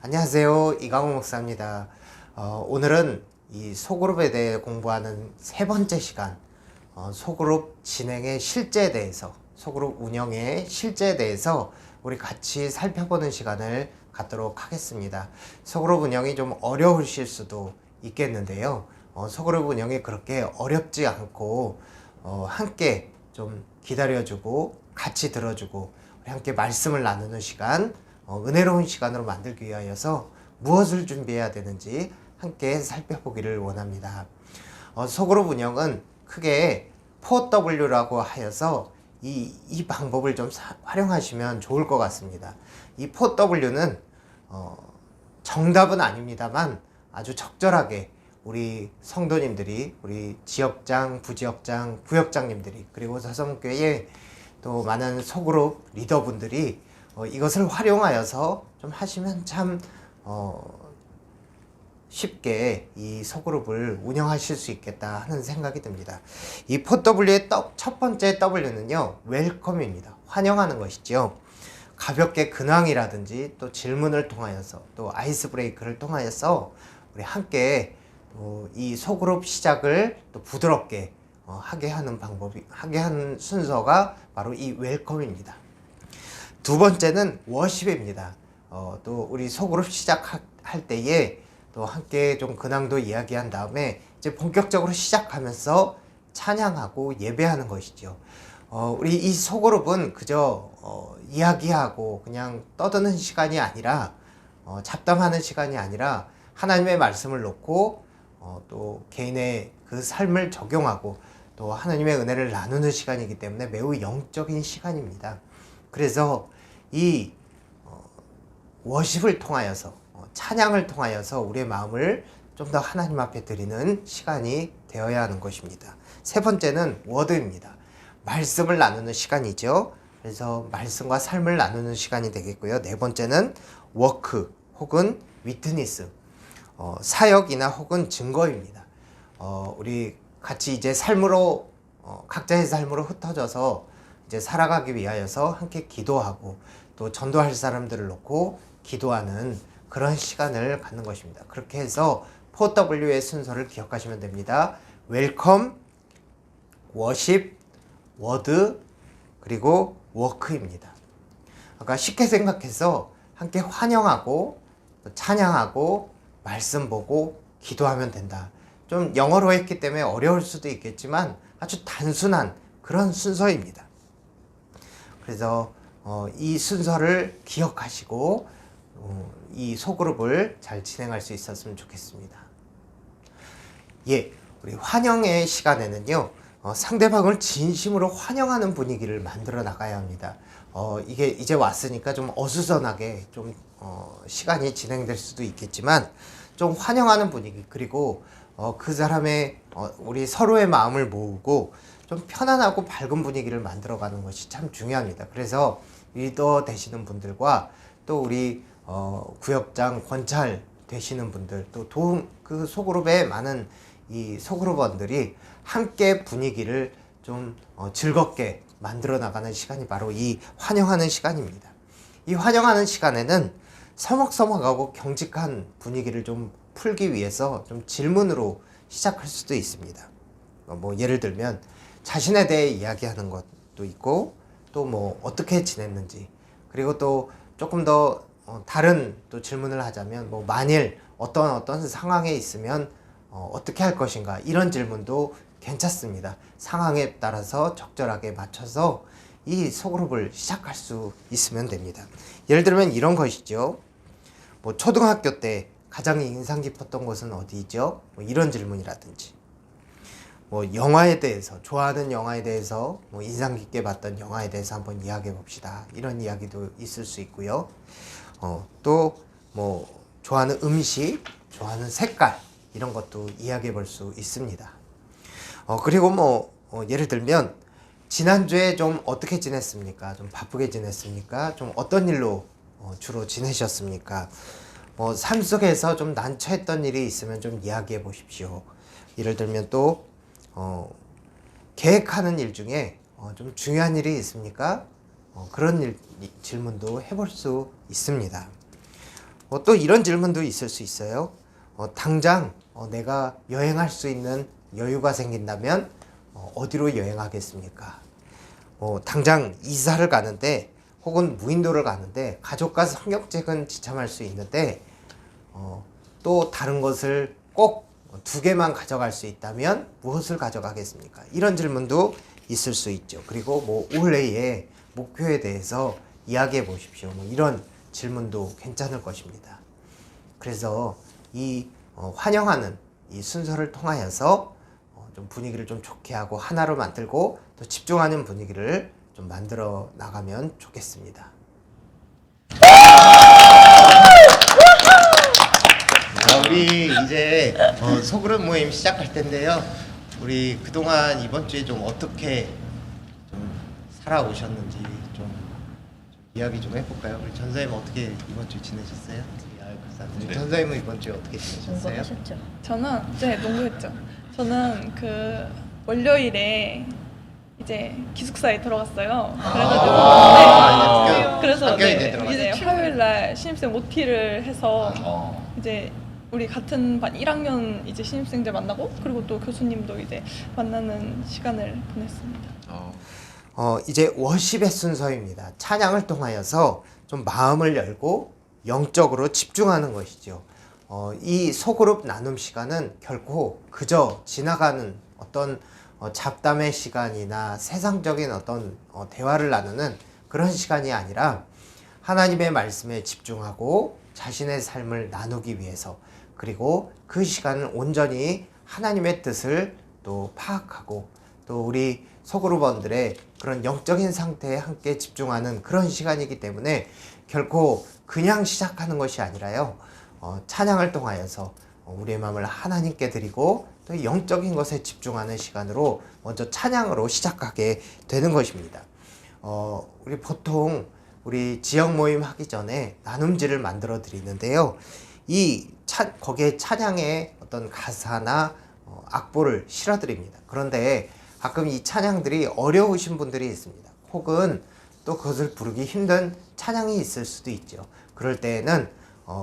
안녕하세요. 이강호 목사입니다. 오늘은 이 소그룹에 대해 공부하는 세 번째 시간, 소그룹 진행의 실제에 대해서, 소그룹 운영의 실제에 대해서 우리 같이 살펴보는 시간을 갖도록 하겠습니다. 소그룹 운영이 좀 어려우실 수도 있겠는데요. 소그룹 운영이 그렇게 어렵지 않고 함께 좀 기다려주고 같이 들어주고 우리 함께 말씀을 나누는 시간, 은혜로운 시간으로 만들기 위하여서 무엇을 준비해야 되는지 함께 살펴보기를 원합니다. 소그룹 운영은 크게 4W라고 하여서 이 방법을 좀 활용하시면 좋을 것 같습니다. 이 4W는 정답은 아닙니다만 아주 적절하게 우리 성도님들이, 우리 지역장, 부지역장, 구역장님들이, 그리고 서성교회 또 많은 소그룹 리더분들이 이것을 활용하여서 좀 하시면 참 쉽게 이 소그룹을 운영하실 수 있겠다 하는 생각이 듭니다. 이 4W의 첫 번째 W는요, 웰컴입니다. 환영하는 것이죠. 가볍게 근황이라든지 또 질문을 통하여서 또 아이스 브레이크를 통하여서 우리 함께 이 소그룹 시작을 또 부드럽게 하게 하는 순서가 바로 이 웰컴입니다. 두 번째는 워십입니다. 또 우리 소그룹 시작할 때에 또 함께 좀 근황도 이야기한 다음에 이제 본격적으로 시작하면서 찬양하고 예배하는 것이죠. 우리 이 소그룹은 그저 이야기하고 그냥 떠드는 시간이 아니라 잡담하는 시간이 아니라 하나님의 말씀을 놓고 또 개인의 그 삶을 적용하고 또 하나님의 은혜를 나누는 시간이기 때문에 매우 영적인 시간입니다. 그래서 이 워십을 통하여서 찬양을 통하여서 우리의 마음을 좀 더 하나님 앞에 드리는 시간이 되어야 하는 것입니다. 세 번째는 워드입니다. 말씀을 나누는 시간이죠. 그래서 말씀과 삶을 나누는 시간이 되겠고요. 네 번째는 워크 혹은 위트니스, 사역이나 혹은 증거입니다. 우리 같이 이제 삶으로 각자의 삶으로 흩어져서 이제 살아가기 위하여서 함께 기도하고 또 전도할 사람들을 놓고 기도하는 그런 시간을 갖는 것입니다. 그렇게 해서 4W의 순서를 기억하시면 됩니다. 웰컴, 워십, 워드, 그리고 워크입니다. 아까 쉽게 생각해서 함께 환영하고 찬양하고 말씀 보고 기도하면 된다. 좀 영어로 했기 때문에 어려울 수도 있겠지만 아주 단순한 그런 순서입니다. 그래서 이 순서를 기억하시고 이 소그룹을 잘 진행할 수 있었으면 좋겠습니다. 우리 환영의 시간에는요, 상대방을 진심으로 환영하는 분위기를 만들어 나가야 합니다. 이게 이제 왔으니까 좀 어수선하게 좀 시간이 진행될 수도 있겠지만 좀 환영하는 분위기, 그리고 그 사람의 우리 서로의 마음을 모으고 좀 편안하고 밝은 분위기를 만들어가는 것이 참 중요합니다. 그래서 리더 되시는 분들과 또 우리 구역장 권찰 되시는 분들, 또 그 소그룹의 많은 이 소그룹원들이 함께 분위기를 좀 즐겁게 만들어 나가는 시간이 바로 이 환영하는 시간입니다. 이 환영하는 시간에는 서먹서먹하고 경직한 분위기를 좀 풀기 위해서 좀 질문으로 시작할 수도 있습니다. 예를 들면 자신에 대해 이야기하는 것도 있고, 또 어떻게 지냈는지, 그리고 또 조금 더 다른 또 질문을 하자면 만일 어떤 상황에 있으면 어떻게 할 것인가, 이런 질문도 괜찮습니다. 상황에 따라서 적절하게 맞춰서 이 소그룹을 시작할 수 있으면 됩니다. 예를 들면 이런 것이죠. 초등학교 때 가장 인상 깊었던 곳은 어디죠? 이런 질문이라든지, 영화에 대해서, 좋아하는 영화에 대해서, 인상 깊게 봤던 영화에 대해서 한번 이야기해 봅시다. 이런 이야기도 있을 수 있고요. 또 좋아하는 음식, 좋아하는 색깔, 이런 것도 이야기해 볼 수 있습니다. 그리고 예를 들면 지난주에 좀 어떻게 지냈습니까? 좀 바쁘게 지냈습니까? 좀 어떤 일로 주로 지내셨습니까? 삶 속에서 좀 난처했던 일이 있으면 좀 이야기해 보십시오. 예를 들면 또 계획하는 일 중에 좀 중요한 일이 있습니까? 그런 질문도 해볼 수 있습니다. 또 이런 질문도 있을 수 있어요. 당장 내가 여행할 수 있는 여유가 생긴다면 어디로 여행하겠습니까? 당장 이사를 가는데 혹은 무인도를 가는데 가족과 성경책은 지참할 수 있는데 또 다른 것을 꼭 2개만 가져갈 수 있다면 무엇을 가져가겠습니까? 이런 질문도 있을 수 있죠. 그리고 뭐 올해의 목표에 대해서 이야기해 보십시오. 뭐 이런 질문도 괜찮을 것입니다. 그래서 이 환영하는 이 순서를 통하여서 좀 분위기를 좀 좋게 하고 하나로 만들고 또 집중하는 분위기를 좀 만들어 나가면 좋겠습니다. 우리 이제 소그룹 모임 시작할 텐데요. 우리 그동안 이번 주에 좀 어떻게 좀 살아오셨는지 좀 이야기 좀 해볼까요? 우리 전사님 어떻게 이번 주 지내셨어요? 우리 전사님은 이번 주에 어떻게 지내셨어요? 공부하셨죠? 저는 농구했죠. 저는 그 월요일에 이제 기숙사에 들어갔어요. 그래가지고 그래서 학교에 이제 들어갔어요. 이제 화요일 날 신입생 OT를 해서 이제 우리 같은 반 1학년 이제 신입생들 만나고 그리고 또 교수님도 이제 만나는 시간을 보냈습니다. 이제 워십의 순서입니다. 찬양을 통하여서 좀 마음을 열고 영적으로 집중하는 것이죠. 이 소그룹 나눔 시간은 결코 그저 지나가는 어떤 잡담의 시간이나 세상적인 어떤 대화를 나누는 그런 시간이 아니라 하나님의 말씀에 집중하고 자신의 삶을 나누기 위해서 그리고 그 시간을 온전히 하나님의 뜻을 또 파악하고 또 우리 소그룹원들의 그런 영적인 상태에 함께 집중하는 그런 시간이기 때문에 결코 그냥 시작하는 것이 아니라요. 찬양을 통하여서 우리의 마음을 하나님께 드리고 또 영적인 것에 집중하는 시간으로 먼저 찬양으로 시작하게 되는 것입니다. 우리 보통 우리 지역 모임 하기 전에 나눔지를 만들어 드리는데요. 거기에 찬양의 어떤 가사나 악보를 실어 드립니다. 그런데 가끔 이 찬양들이 어려우신 분들이 있습니다. 혹은 또 그것을 부르기 힘든 찬양이 있을 수도 있죠. 그럴 때에는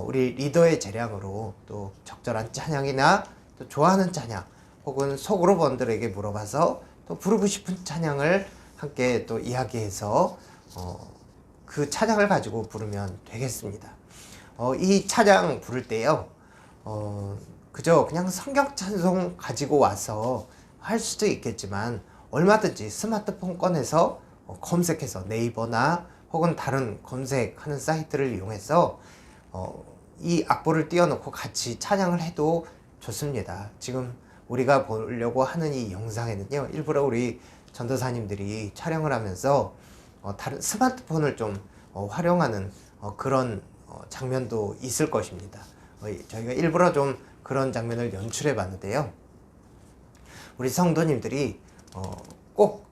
우리 리더의 재량으로 또 적절한 찬양이나 또 좋아하는 찬양 혹은 소그룹원들에게 물어봐서 또 부르고 싶은 찬양을 함께 또 이야기해서 그 찬양을 가지고 부르면 되겠습니다. 이 찬양 부를 때요. 그저 그냥 성경 찬송 가지고 와서 할 수도 있겠지만 얼마든지 스마트폰 꺼내서 검색해서 네이버나 혹은 다른 검색하는 사이트를 이용해서 이 악보를 띄워놓고 같이 찬양을 해도 좋습니다. 지금 우리가 보려고 하는 이 영상에는요, 일부러 우리 전도사님들이 촬영을 하면서 다른 스마트폰을 좀 활용하는 그런 장면도 있을 것입니다. 저희가 일부러 좀 그런 장면을 연출해 봤는데요. 우리 성도님들이 꼭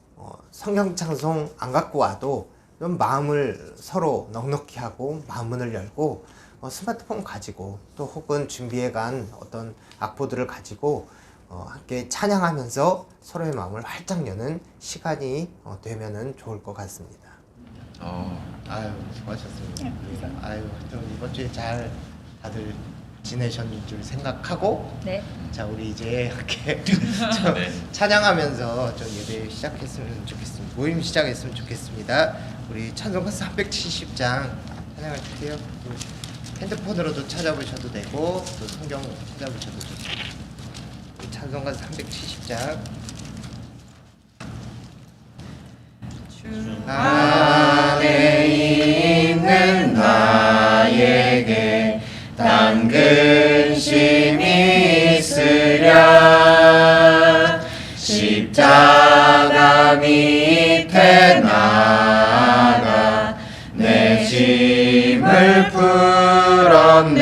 성경 찬송 안 갖고 와도 좀 마음을 서로 넉넉히 하고 마음문을 열고 스마트폰 가지고 또 혹은 준비해 간 어떤 악보들을 가지고 함께 찬양하면서 서로의 마음을 활짝 여는 시간이 되면은 좋을 것 같습니다. 아유, 수고하셨습니다. 네, 아유, 좀 이번 주에 잘 다들 지내셨는 줄 생각하고 네. 자, 우리 이제 이렇게 네. 찬양하면서 좀 예배 시작했으면 좋겠습니다. 모임 시작했으면 좋겠습니다. 우리 찬송가 370장 찬양할 때요. 또 핸드폰으로도 찾아보셔도 되고 또 성경 찾아보셔도 좋습니다. 우리 찬송가 370장 안에 있는 나에게 단 근심이 있으랴 십자가 밑에 나가 내 짐을 풀었네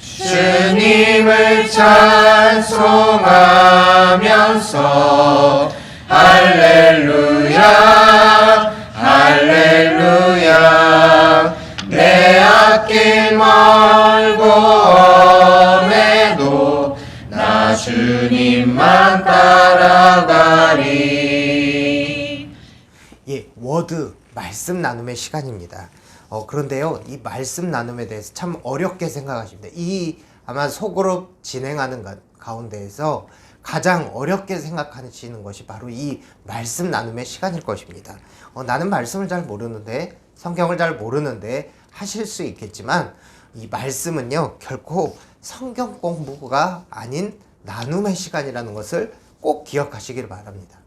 주님을 찬송하면서 할렐루야 할렐루야 내 앞길 멀고 엄해도 나 주님만 따라가리. 예, 워드 말씀 나눔의 시간입니다. 그런데요, 이 말씀 나눔에 대해서 참 어렵게 생각하십니다. 이 아마 소그룹 진행하는 가운데에서 가장 어렵게 생각하시는 것이 바로 이 말씀 나눔의 시간일 것입니다. 나는 말씀을 잘 모르는데, 성경을 잘 모르는데 하실 수 있겠지만, 이 말씀은요, 결코 성경 공부가 아닌 나눔의 시간이라는 것을 꼭 기억하시길 바랍니다.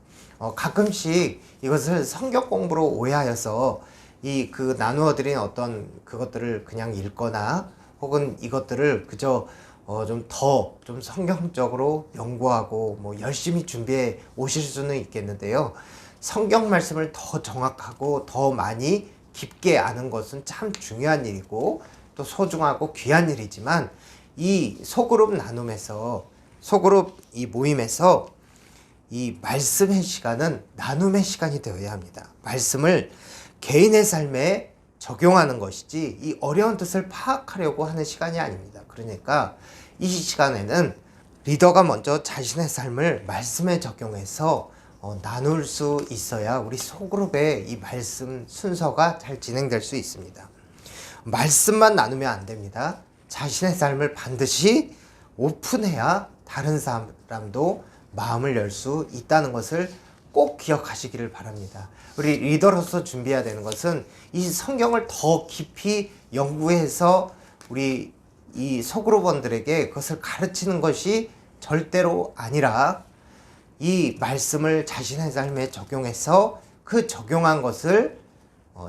가끔씩 이것을 성경 공부로 오해하여서 그 나누어 드린 어떤 그것들을 그냥 읽거나 혹은 이것들을 그저 좀 성경적으로 연구하고 뭐 열심히 준비해 오실 수는 있겠는데요. 성경 말씀을 더 정확하고 더 많이 깊게 아는 것은 참 중요한 일이고 또 소중하고 귀한 일이지만, 이 소그룹 나눔에서, 소그룹 이 모임에서 이 말씀의 시간은 나눔의 시간이 되어야 합니다. 말씀을 개인의 삶에 적용하는 것이지 이 어려운 뜻을 파악하려고 하는 시간이 아닙니다. 그러니까 이 시간에는 리더가 먼저 자신의 삶을 말씀에 적용해서 나눌 수 있어야 우리 소그룹의 이 말씀 순서가 잘 진행될 수 있습니다. 말씀만 나누면 안 됩니다. 자신의 삶을 반드시 오픈해야 다른 사람도 마음을 열 수 있다는 것을 꼭 기억하시기를 바랍니다. 우리 리더로서 준비해야 되는 것은 이 성경을 더 깊이 연구해서 우리 이 소그룹원들에게 그것을 가르치는 것이 절대로 아니라, 이 말씀을 자신의 삶에 적용해서 그 적용한 것을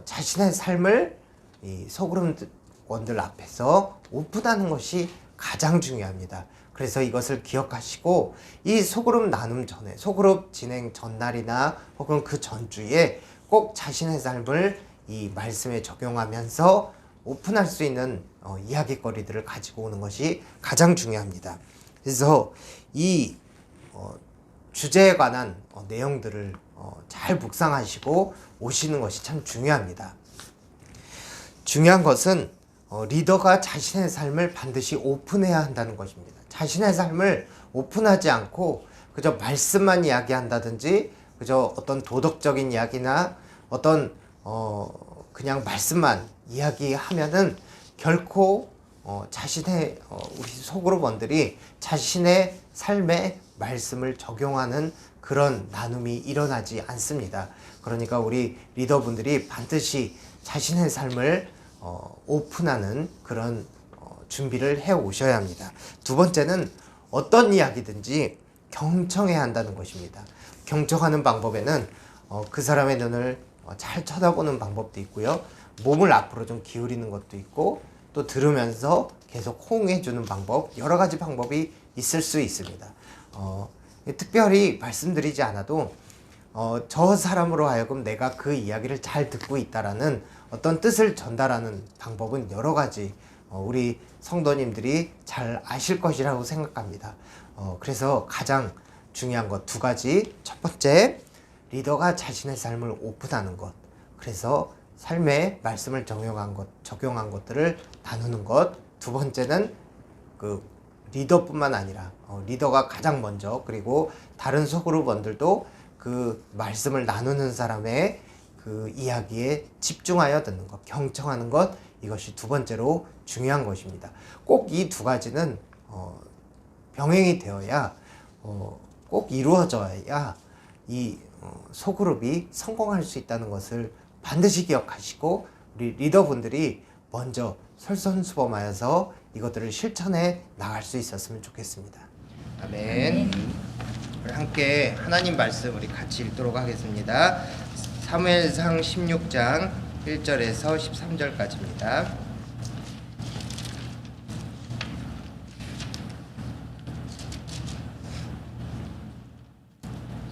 자신의 삶을 이 소그룹원들 앞에서 오픈하는 것이 가장 중요합니다. 그래서 이것을 기억하시고 이 소그룹 나눔 전에, 소그룹 진행 전날이나 혹은 그 전주에 꼭 자신의 삶을 이 말씀에 적용하면서 오픈할 수 있는 이야기거리들을 가지고 오는 것이 가장 중요합니다. 그래서 이 주제에 관한 내용들을 잘 묵상하시고 오시는 것이 참 중요합니다. 중요한 것은 리더가 자신의 삶을 반드시 오픈해야 한다는 것입니다. 자신의 삶을 오픈하지 않고 그저 말씀만 이야기한다든지, 그저 어떤 도덕적인 이야기나 어떤 그냥 말씀만 이야기하면은 결코 자신의 우리 소그룹원들이 자신의 삶에 말씀을 적용하는 그런 나눔이 일어나지 않습니다. 그러니까 우리 리더분들이 반드시 자신의 삶을 오픈하는 그런 준비를 해 오셔야 합니다. 두 번째는 어떤 이야기든지 경청해야 한다는 것입니다. 경청하는 방법에는 그 사람의 눈을 잘 쳐다보는 방법도 있고요, 몸을 앞으로 좀 기울이는 것도 있고, 또 들으면서 계속 호응해 주는 방법, 여러 가지 방법이 있을 수 있습니다. 특별히 말씀드리지 않아도 저 사람으로 하여금 내가 그 이야기를 잘 듣고 있다라는 어떤 뜻을 전달하는 방법은 여러 가지 우리 성도님들이 잘 아실 것이라고 생각합니다. 그래서 가장 중요한 것 두 가지. 첫 번째, 리더가 자신의 삶을 오픈하는 것. 그래서 삶에 말씀을 적용한 것들을 나누는 것. 두 번째는 그 리더뿐만 아니라 리더가 가장 먼저, 그리고 다른 소그룹원들도 그 말씀을 나누는 사람의 그 이야기에 집중하여 듣는 것, 경청하는 것, 이것이 두 번째로 중요한 것입니다. 꼭 이 두 가지는 병행이 되어야, 꼭 이루어져야 이 소그룹이 성공할 수 있다는 것을 반드시 기억하시고, 우리 리더분들이 먼저 솔선수범하여서 이것들을 실천해 나갈 수 있었으면 좋겠습니다. 아멘. 우리 함께 하나님 말씀 우리 같이 읽도록 하겠습니다. 사무엘상 16장 1절에서 13절까지입니다.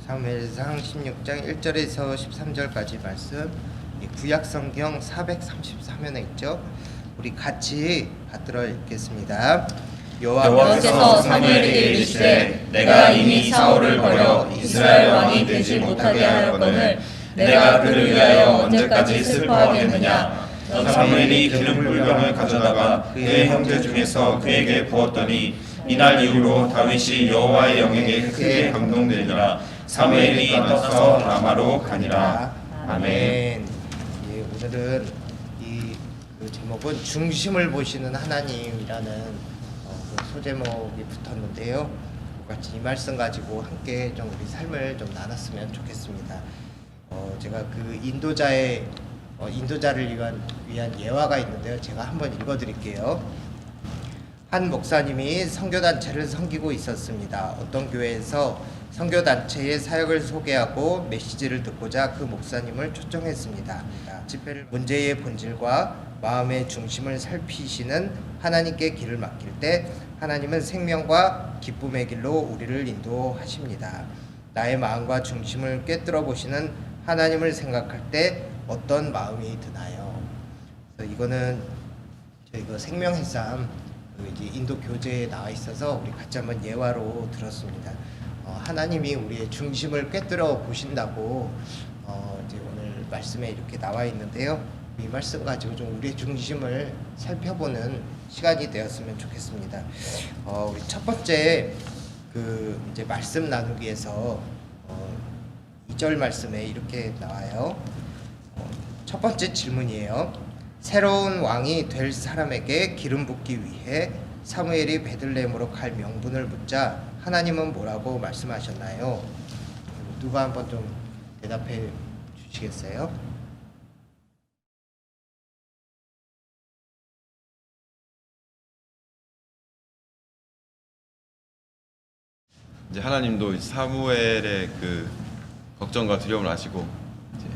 사무엘상 16장 1절에서 13절까지 말씀, 구약성경 433면에 있죠. 우리 같이 받들어 읽겠습니다. 여호와께서 사무엘에게 이르시되 내가 이미 사울을 버려 이스라엘 왕이 되지 못하게 하였거늘 내가 그를 위하여 언제까지 슬퍼하겠느냐. 사무엘이 기름 불병을 가져다가 그의 형제 중에서 그에게 부었더니 이날 이후로 다윗이 여호와의 영에게 크게 감동되니라. 사무엘이 떠나서 라마로 가니라. 아멘. 예, 오늘은 이 그 제목은 중심을 보시는 하나님이라는 그 소제목이 붙었는데요. 같이 이 말씀 가지고 함께 좀 우리 삶을 좀 나눴으면 좋겠습니다. 제가 그 인도자를 위한 예화가 있는데요. 제가 한번 읽어드릴게요. 한 목사님이 선교단체를 섬기고 있었습니다. 어떤 교회에서 선교단체의 사역을 소개하고 메시지를 듣고자 그 목사님을 초청했습니다. 집회를 문제의 본질과 마음의 중심을 살피시는 하나님께 길을 맡길 때 하나님은 생명과 기쁨의 길로 우리를 인도하십니다. 나의 마음과 중심을 꿰뚫어 보시는 하나님을 생각할 때 어떤 마음이 드나요? 그래서 이거는 저희가 생명햇삼 이제 인도 교재에 나와 있어서 우리 같이 한번 예화로 들었습니다. 하나님이 우리의 중심을 꿰뚫어 보신다고 이제 오늘 말씀에 이렇게 나와 있는데요. 이 말씀 가지고 좀 우리의 중심을 살펴보는 시간이 되었으면 좋겠습니다. 우리 첫 번째 그 이제 말씀 나누기에서 2절 말씀에 이렇게 나와요. 첫 번째 질문이에요. 새로운 왕이 될 사람에게 기름 붓기 위해 사무엘이 베들레헴으로 갈 명분을 묻자 하나님은 뭐라고 말씀하셨나요? 누가 한번 좀 대답해 주시겠어요? 이제 하나님도 사무엘의 그 걱정과 두려움을 아시고 이제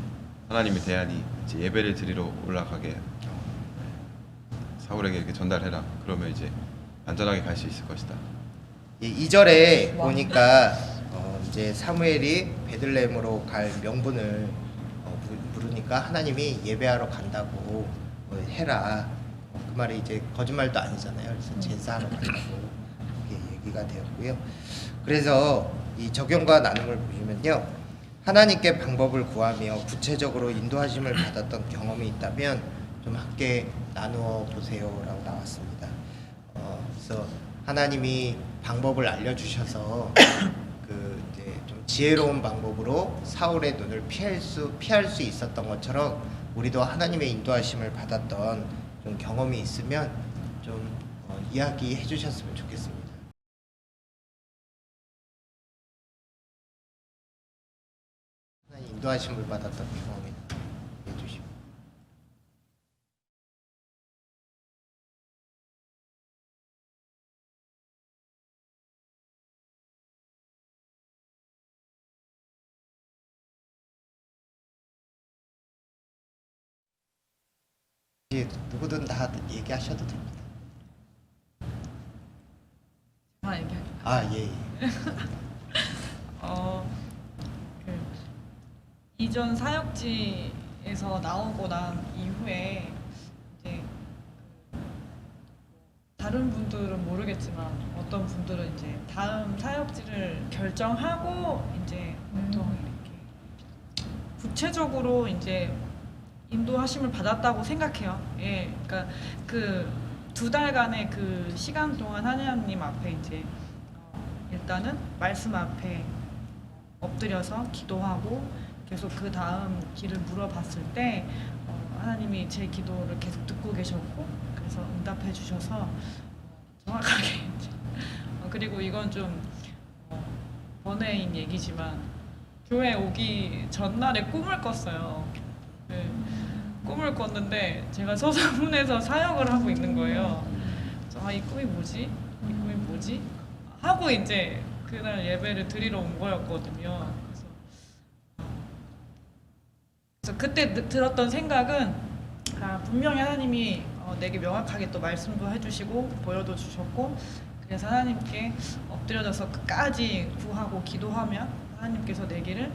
하나님의 대안이 이제 예배를 드리러 올라가게 사울에게 이렇게 전달해라. 그러면 이제 안전하게 갈 수 있을 것이다. 2절에 보니까 이제 사무엘이 베들레헴으로 갈 명분을 물으니까 하나님이 예배하러 간다고 해라. 그 말이 이제 거짓말도 아니잖아요. 그래서 제사하러 간다고 이렇게 얘기가 되었고요. 그래서 이 적용과 나눔을 보시면요, 하나님께 방법을 구하며 구체적으로 인도하심을 받았던 경험이 있다면 좀 함께 나누어 보세요라고 나왔습니다. 그래서 하나님이 방법을 알려주셔서 그 이제 좀 지혜로운 방법으로 사울의 눈을 피할 수 있었던 것처럼 우리도 하나님의 인도하심을 받았던 좀 경험이 있으면 좀 이야기해 주셨으면 좋겠습니다. 하나님 인도하심을 받았던 경험이 해주시고. 이제 누구든 다 얘기하셔도 됩니다. 예. 이전 사역지에서 나오고 난 이후에 이제 다른 분들은 모르겠지만 어떤 분들은 이제 다음 사역지를 결정하고 이제 보통 이렇게 구체적으로 이제 인도하심을 받았다고 생각해요. 예, 그러니까 그 2달간의 그 시간 동안 하나님 앞에 이제 일단은 말씀 앞에 엎드려서 기도하고 계속 그 다음 길을 물어봤을 때 하나님이 제 기도를 계속 듣고 계셨고 그래서 응답해 주셔서 정확하게 그리고 이건 좀 번외인 얘기지만 교회 오기 전날에 꿈을 꿨어요. 네, 꿈을 꿨는데 제가 서사문에서 사역을 하고 있는 거예요. 그래서 이 꿈이 뭐지? 이 꿈이 뭐지? 하고 이제 그날 예배를 드리러 온 거였거든요. 그래서 그때 들었던 생각은 분명히 하나님이 내게 명확하게 또 말씀도 해주시고 보여도 주셨고 그래서 하나님께 엎드려져서 끝까지 구하고 기도하면 하나님께서 내 길을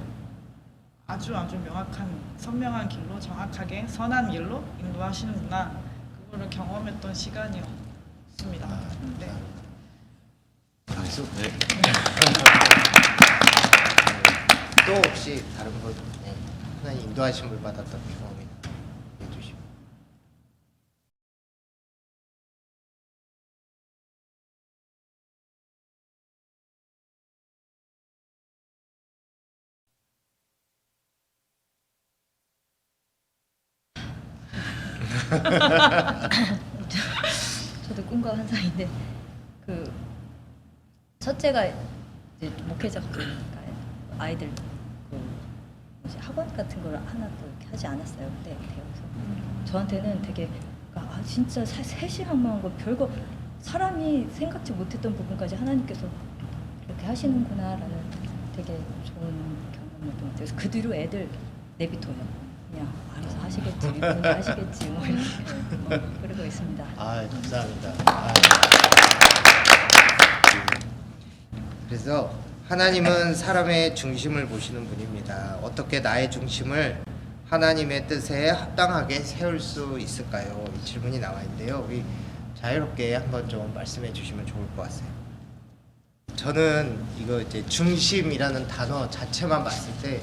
아주 명확한 선명한 길로 정확하게 선한 길로 인도하시는구나 그거를 경험했던 시간이었습니다. 네. 박수. 네. 또 혹시 다른 분 하나님 인도하심을 받았던 경험이 해주시고. 저도 꿈과 환상인데 그 첫째가 이제 목회자가 되니까 아이들 그 뭐지 학원 같은 걸 하나 또 이렇게 하지 않았어요. 그때 대우에서 저한테는 되게 아 진짜 3시간만 한 거 별거 사람이 생각지 못했던 부분까지 하나님께서 이렇게 하시는구나라는 되게 좋은 경험을 좀 그래서 그 뒤로 애들 내비둬요. 그냥 알아서 하시겠지, 미분이 하시겠지 뭐 이렇게 뭐 그러고 있습니다. 아, 감사합니다. 그래서 하나님은 사람의 중심을 보시는 분입니다. 어떻게 나의 중심을 하나님의 뜻에 합당하게 세울 수 있을까요? 이 질문이 나와 있는데요. 우리 자유롭게 한번 좀 말씀해 주시면 좋을 것 같아요. 저는 이거 이제 중심이라는 단어 자체만 봤을 때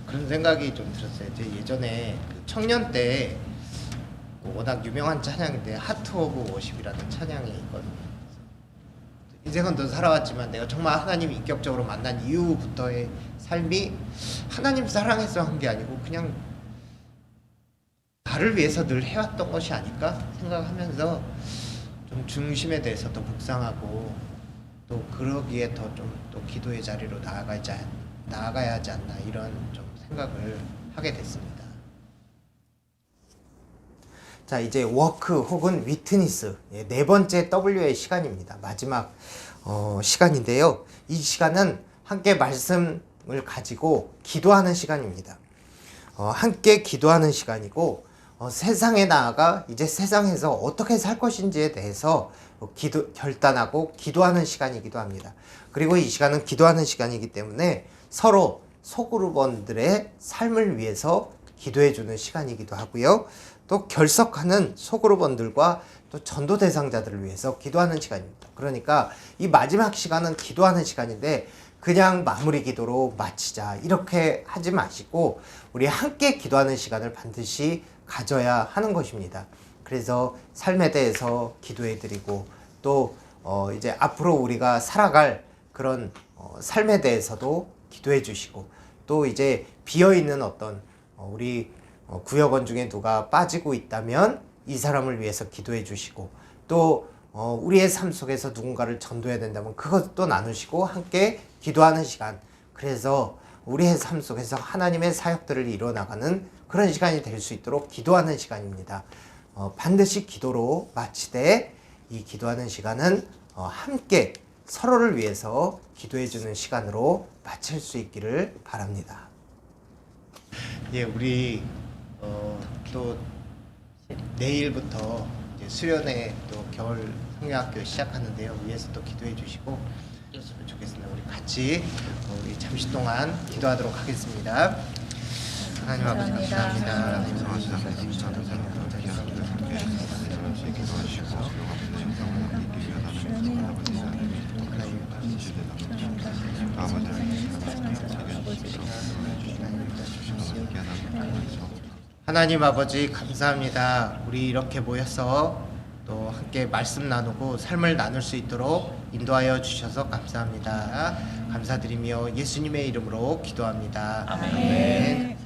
그런 생각이 좀 들었어요. 이제 예전에 그 청년 때 워낙 유명한 찬양인데 하트 오브 워십이라는 찬양이 있거든요. 인생은 더 살아왔지만 내가 정말 하나님 인격적으로 만난 이후부터의 삶이 하나님 사랑해서 한 게 아니고 그냥 나를 위해서 늘 해왔던 것이 아닐까 생각하면서 좀 중심에 대해서 더 묵상하고 또 그러기에 더 좀 또 기도의 자리로 나아가야 하지 않나 이런 좀 생각을 하게 됐습니다. 자, 이제 워크 혹은 위트니스 네 번째 W의 시간입니다. 마지막 시간인데요. 이 시간은 함께 말씀을 가지고 기도하는 시간입니다. 함께 기도하는 시간이고 세상에 나아가 이제 세상에서 어떻게 살 것인지에 대해서 결단하고 기도하는 시간이기도 합니다. 그리고 이 시간은 기도하는 시간이기 때문에 서로 소그룹원들의 삶을 위해서 기도해주는 시간이기도 하고요. 또 결석하는 소그룹원들과 또 전도 대상자들을 위해서 기도하는 시간입니다. 그러니까 이 마지막 시간은 기도하는 시간인데 그냥 마무리 기도로 마치자 이렇게 하지 마시고 우리 함께 기도하는 시간을 반드시 가져야 하는 것입니다. 그래서 삶에 대해서 기도해드리고 또 이제 앞으로 우리가 살아갈 그런 삶에 대해서도 기도해 주시고 또 이제 비어있는 어떤 우리 구역원 중에 누가 빠지고 있다면 이 사람을 위해서 기도해 주시고 또 우리의 삶 속에서 누군가를 전도해야 된다면 그것도 나누시고 함께 기도하는 시간, 그래서 우리의 삶 속에서 하나님의 사역들을 이뤄나가는 그런 시간이 될 수 있도록 기도하는 시간입니다. 반드시 기도로 마치되 이 기도하는 시간은 함께 서로를 위해서 기도해 주는 시간으로 마칠 수 있기를 바랍니다. 예, 우리 또 내일부터 이제 수련회 또 겨울 성경학교 시작하는데요. 위에서 또 기도해 주시고 그랬으면 좋겠습니다. 우리 같이 우리 잠시 동안 기도하도록 하겠습니다. 하나님 아버지 감사합니다. 하나님 아버지 감사합니다. 우리 이렇게 모여서 또 함께 말씀 나누고 삶을 나눌 수 있도록 인도하여 주셔서 감사합니다. 감사드리며 예수님의 이름으로 기도합니다. 아멘.